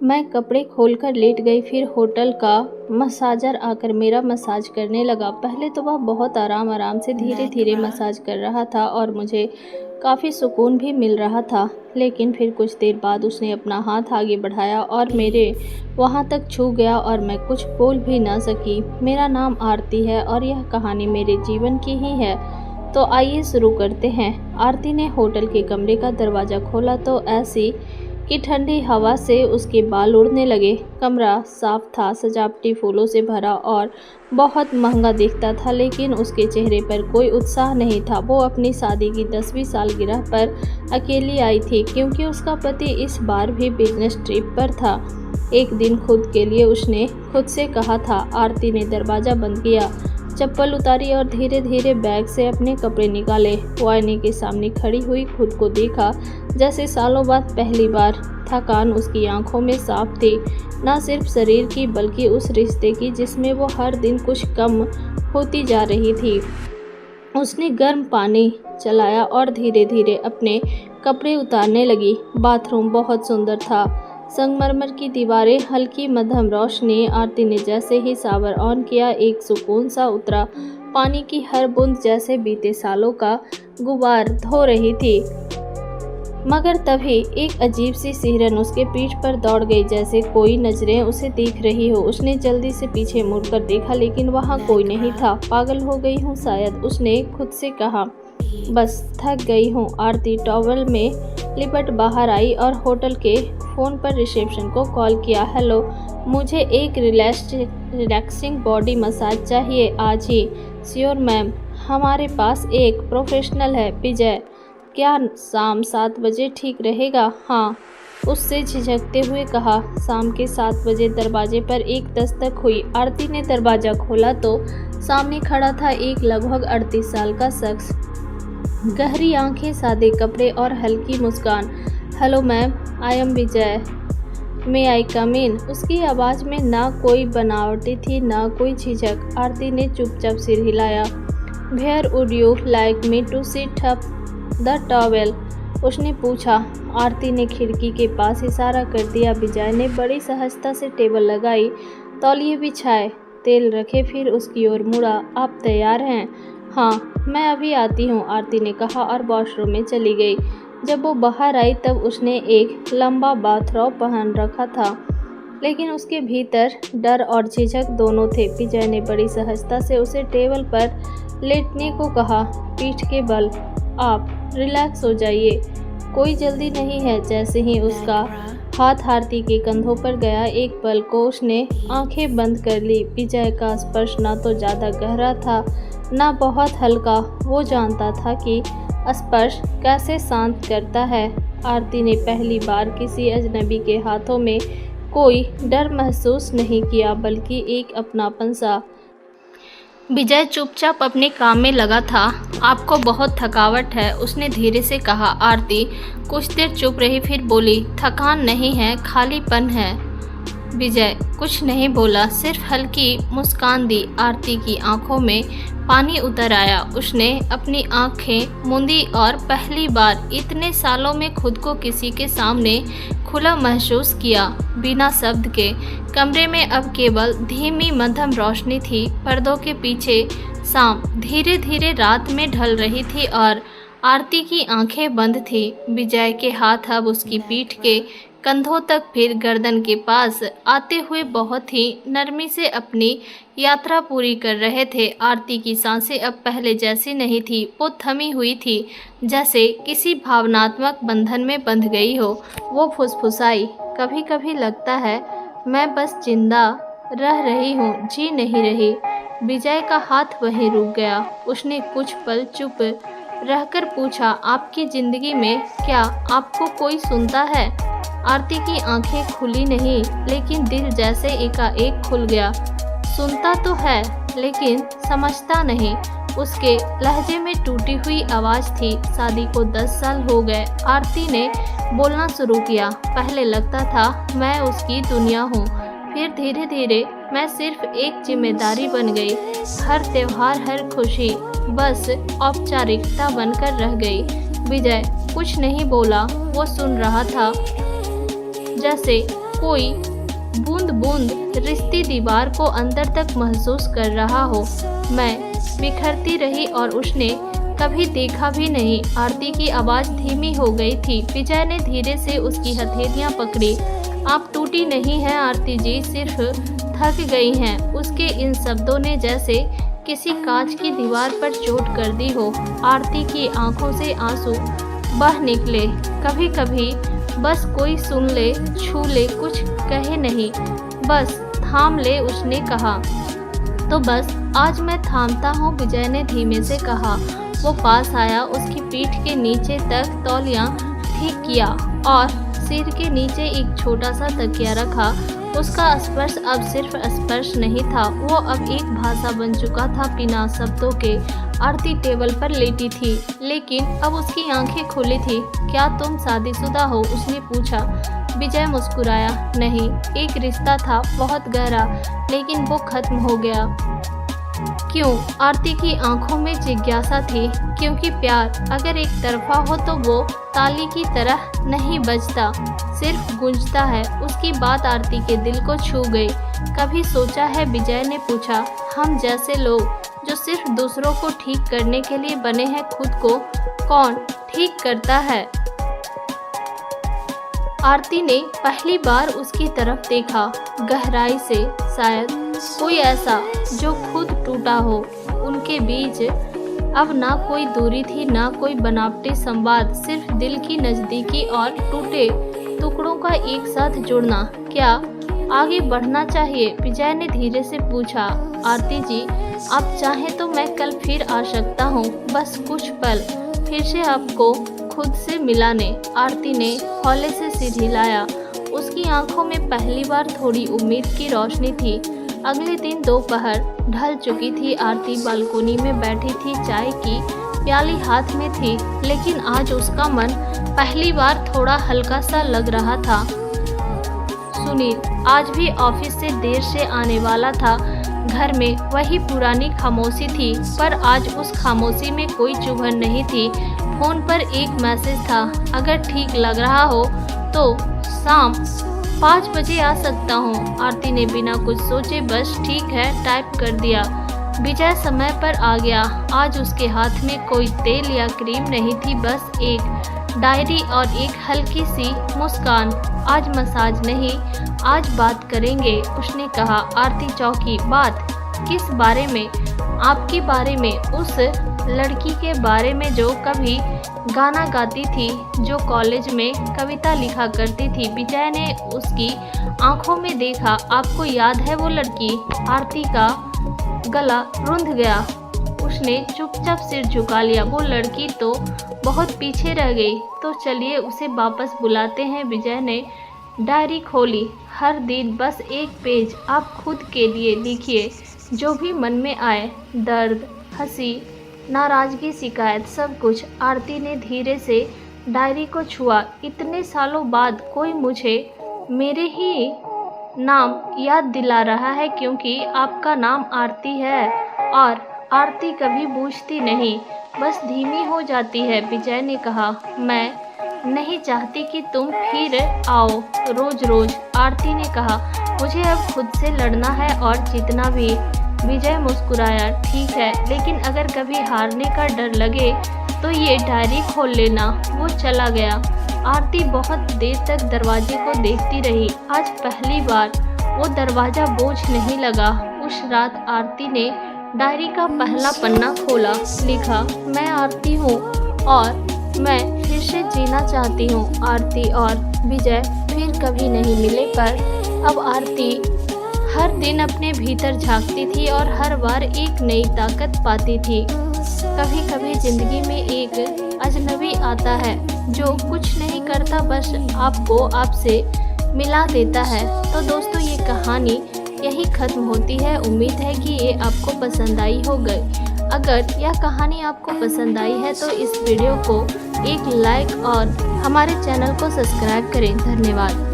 मैं कपड़े खोलकर लेट गई। फिर होटल का मसाजर आकर मेरा मसाज करने लगा। पहले तो वह बहुत आराम आराम से धीरे धीरे मसाज कर रहा था और मुझे काफ़ी सुकून भी मिल रहा था। लेकिन फिर कुछ देर बाद उसने अपना हाथ आगे बढ़ाया और मेरे वहाँ तक छू गया और मैं कुछ बोल भी ना सकी। मेरा नाम आरती है और यह कहानी मेरे जीवन की ही है। तो आइए शुरू करते हैं। आरती ने होटल के कमरे का दरवाज़ा खोला तो ऐसी कि ठंडी हवा से उसके बाल उड़ने लगे। कमरा साफ था, सजावटी फूलों से भरा और बहुत महंगा दिखता था, लेकिन उसके चेहरे पर कोई उत्साह नहीं था। वो अपनी शादी की 10वीं सालगिरह पर अकेली आई थी, क्योंकि उसका पति इस बार भी बिजनेस ट्रिप पर था। एक दिन खुद के लिए उसने खुद से कहा था। आरती ने दरवाज़ा बंद किया, चप्पल उतारी और धीरे धीरे बैग से अपने कपड़े निकाले। वो आईने के सामने खड़ी हुई खुद को देखा, जैसे सालों बाद पहली बार। थकान उसकी आंखों में साफ थी, न सिर्फ शरीर की बल्कि उस रिश्ते की जिसमें वो हर दिन कुछ कम होती जा रही थी। उसने गर्म पानी चलाया और धीरे धीरे अपने कपड़े उतारने लगी। बाथरूम बहुत सुंदर था, संगमरमर की दीवारें, हल्की मध्यम रोशनी। आरती ने जैसे ही शावर ऑन किया, एक सुकून सा उतरा। पानी की हर बूंद जैसे बीते सालों का गुबार धो रही थी। मगर तभी एक अजीब सी सिहरन उसके पीठ पर दौड़ गई, जैसे कोई नजरें उसे देख रही हो। उसने जल्दी से पीछे मुड़कर देखा, लेकिन वहाँ कोई नहीं था। पागल हो गई हूँ शायद, उसने खुद से कहा। बस थक गई हूँ। आरती टॉवल में लिपट बाहर आई और होटल के फ़ोन पर रिसेप्शन को कॉल किया। हेलो, मुझे एक रिलैक्सिंग बॉडी मसाज चाहिए आज ही। श्योर मैम, हमारे पास एक प्रोफेशनल है, विजय। क्या शाम 7 बजे ठीक रहेगा? हाँ, उससे झिझकते हुए कहा। शाम के 7 बजे दरवाजे पर एक दस्तक हुई। आरती ने दरवाज़ा खोला तो सामने खड़ा था एक लगभग 38 साल का शख्स। गहरी आंखें, सादे कपड़े और हल्की मुस्कान। हेलो मैम, आई एम विजय, मे आई कम इन? उसकी आवाज़ में ना कोई बनावटी थी, ना कोई झिझक। आरती ने चुपचाप सिर हिलाया। Where would you like me to sit up the towel? उसने पूछा। आरती ने खिड़की के पास इशारा कर दिया। विजय ने बड़ी सहजता से टेबल लगाई, तौलिए बिछाए, तेल रखे, फिर उसकी ओर मुड़ा। आप तैयार हैं? हाँ, मैं अभी आती हूँ, आरती ने कहा और वॉशरूम में चली गई। जब वो बाहर आई तब उसने एक लंबा बाथरोब पहन रखा था, लेकिन उसके भीतर डर और झिझक दोनों थे। विजय ने बड़ी सहजता से उसे टेबल पर लेटने को कहा। पीठ के बल, आप रिलैक्स हो जाइए, कोई जल्दी नहीं है। जैसे ही उसका हाथ आरती के कंधों पर गया, एक पल को उसने आंखें बंद कर ली। विजय का स्पर्श ना तो ज़्यादा गहरा था, ना बहुत हल्का। वो जानता था कि स्पर्श कैसे शांत करता है। आरती ने पहली बार किसी अजनबी के हाथों में कोई डर महसूस नहीं किया, बल्कि एक अपनापन सा। विजय चुपचाप अपने काम में लगा था। आपको बहुत थकावट है, उसने धीरे से कहा। आरती कुछ देर चुप रही, फिर बोली, थकान नहीं है, खालीपन है। विजय कुछ नहीं बोला, सिर्फ हल्की मुस्कान दी। आरती की आंखों में पानी उतर आया। उसने अपनी आंखें मूंदी और पहली बार इतने सालों में खुद को किसी के सामने खुला महसूस किया, बिना शब्द के। कमरे में अब केवल धीमी मध्यम रोशनी थी। पर्दों के पीछे शाम धीरे धीरे रात में ढल रही थी और आरती की आंखें बंद थी। विजय के हाथ अब उसकी पीठ के कंधों तक, फिर गर्दन के पास आते हुए बहुत ही नरमी से अपनी यात्रा पूरी कर रहे थे। आरती की सांसें अब पहले जैसी नहीं थी, वो थमी हुई थी, जैसे किसी भावनात्मक बंधन में बंध गई हो। वो फुसफुसाई, कभी कभी लगता है मैं बस जिंदा रह रही हूँ, जी नहीं रही। विजय का हाथ वहीं रुक गया। उसने कुछ पल चुप रहकर पूछा, आपकी जिंदगी में क्या आपको कोई सुनता है? आरती की आंखें खुली नहीं, लेकिन दिल जैसे एकाएक खुल गया। सुनता तो है, लेकिन समझता नहीं। उसके लहजे में टूटी हुई आवाज़ थी। शादी को 10 साल हो गए। आरती ने बोलना शुरू किया। पहले लगता था मैं उसकी दुनिया हूँ, फिर धीरे धीरे मैं सिर्फ एक जिम्मेदारी बन गई। हर त्योहार, हर खुशी बस औपचारिकता बनकर रह गई। विजय कुछ नहीं बोला, वो सुन रहा था, जैसे कोई बूंद बूंद रिश्ती दीवार को अंदर तक महसूस कर रहा हो। मैं बिखरती रही और उसने कभी देखा भी नहीं। आरती की आवाज़ धीमी हो गई थी। विजय ने धीरे से उसकी हथेलियां पकड़ी। आप टूटी नहीं हैं आरती जी, सिर्फ थक गई हैं। उसके इन शब्दों ने जैसे किसी कांच की दीवार पर चोट कर दी हो। आरती की आंखों से आंसू बह निकले। कभी कभी बस कोई सुन ले, छू ले, कुछ कहे नहीं, बस थाम ले, उसने कहा। तो बस आज मैं थामता हूँ, विजय ने धीमे से कहा। वो पास आया, उसकी पीठ के नीचे तक तौलिया ठीक किया और सिर के नीचे एक छोटा सा तकिया रखा। उसका स्पर्श अब सिर्फ स्पर्श नहीं था, वो अब एक भाषा बन चुका था बिना शब्दों के। आरती टेबल पर लेटी थी, लेकिन अब उसकी आंखें खुली थी। क्या तुम शादीशुदा हो? उसने पूछा। विजय मुस्कुराया। नहीं, एक रिश्ता था बहुत गहरा, लेकिन वो खत्म हो गया। क्यों? आरती की आंखों में जिज्ञासा थी। क्योंकि प्यार अगर एक तरफा हो तो वो ताली की तरह नहीं बजता, सिर्फ गूंजता है। उसकी बात आरती के दिल को छू गई। कभी सोचा है? विजय ने पूछा। हम जैसे लोग जो सिर्फ दूसरों को ठीक करने के लिए बने हैं, खुद को कौन ठीक करता है? आरती ने पहली बार उसकी तरफ देखा, गहराई से। शायद कोई ऐसा जो खुद टूटा हो। उनके बीच अब ना कोई दूरी थी, ना कोई बनावटी संवाद, सिर्फ दिल की नज़दीकी और टूटे टुकड़ों का एक साथ जुड़ना। क्या आगे बढ़ना चाहिए? विजय ने धीरे से पूछा। आरती जी, आप चाहें तो मैं कल फिर आ सकता हूँ, बस कुछ पल फिर से आपको खुद से मिलाने। आरती ने हौले से सिर हिलाया। उसकी आंखों में पहली बार थोड़ी उम्मीद की रोशनी थी। अगले दिन दोपहर ढल चुकी थी। आरती बालकोनी में बैठी थी, चाय की प्याली हाथ में थी, लेकिन आज उसका मन पहली बार थोड़ा हल्का सा लग रहा था। सुनील आज भी ऑफिस से देर से आने वाला था। घर में वही पुरानी खामोशी थी, पर आज उस खामोशी में कोई चुभन नहीं थी। फोन पर एक मैसेज था, अगर ठीक लग रहा हो तो शाम 5 बजे आ सकता हूँ। आरती ने बिना कुछ सोचे बस ठीक है टाइप कर दिया। विजय समय पर आ गया। आज उसके हाथ में कोई तेल या क्रीम नहीं थी, बस एक डायरी और एक हल्की सी मुस्कान। आज मसाज नहीं, आज बात करेंगे, उसने कहा। आरती चौंकी। बात किस बारे में? आपके बारे में, उस लड़की के बारे में जो कभी गाना गाती थी, जो कॉलेज में कविता लिखा करती थी। विजय ने उसकी आंखों में देखा। आपको याद है वो लड़की? आरती का गला रुंध गया। उसने चुपचाप सिर झुका लिया। वो लड़की तो बहुत पीछे रह गई, तो चलिए उसे वापस बुलाते हैं। विजय ने डायरी खोली। हर दिन बस एक पेज आप खुद के लिए लिखिए, जो भी मन में आए, दर्द, हंसी, नाराज़गी, शिकायत, सब कुछ। आरती ने धीरे से डायरी को छुआ। इतने सालों बाद कोई मुझे मेरे ही नाम याद दिला रहा है, क्योंकि आपका नाम आरती है और आरती कभी बूझती नहीं, बस धीमी हो जाती है। विजय ने कहा। मैं नहीं चाहती कि तुम फिर आओ रोज रोज, आरती ने कहा। मुझे अब खुद से लड़ना है और जीतना भी। विजय मुस्कुराया। ठीक है, लेकिन अगर कभी हारने का डर लगे तो ये डायरी खोल लेना। वो चला गया। आरती बहुत देर तक दरवाजे को देखती रही। आज पहली बार वो दरवाज़ा बोझ नहीं लगा। उस रात आरती ने डायरी का पहला पन्ना खोला। लिखा, मैं आरती हूँ और मैं फिर से जीना चाहती हूँ। आरती और विजय फिर कभी नहीं मिले, पर अब आरती हर दिन अपने भीतर झांकती थी और हर बार एक नई ताकत पाती थी। कभी कभी ज़िंदगी में एक अजनबी आता है जो कुछ नहीं करता, बस आपको आपसे मिला देता है। तो दोस्तों, ये कहानी यही ख़त्म होती है। उम्मीद है कि ये आपको पसंद आई होगी। अगर यह कहानी आपको पसंद आई है तो इस वीडियो को एक लाइक और हमारे चैनल को सब्सक्राइब करें। धन्यवाद।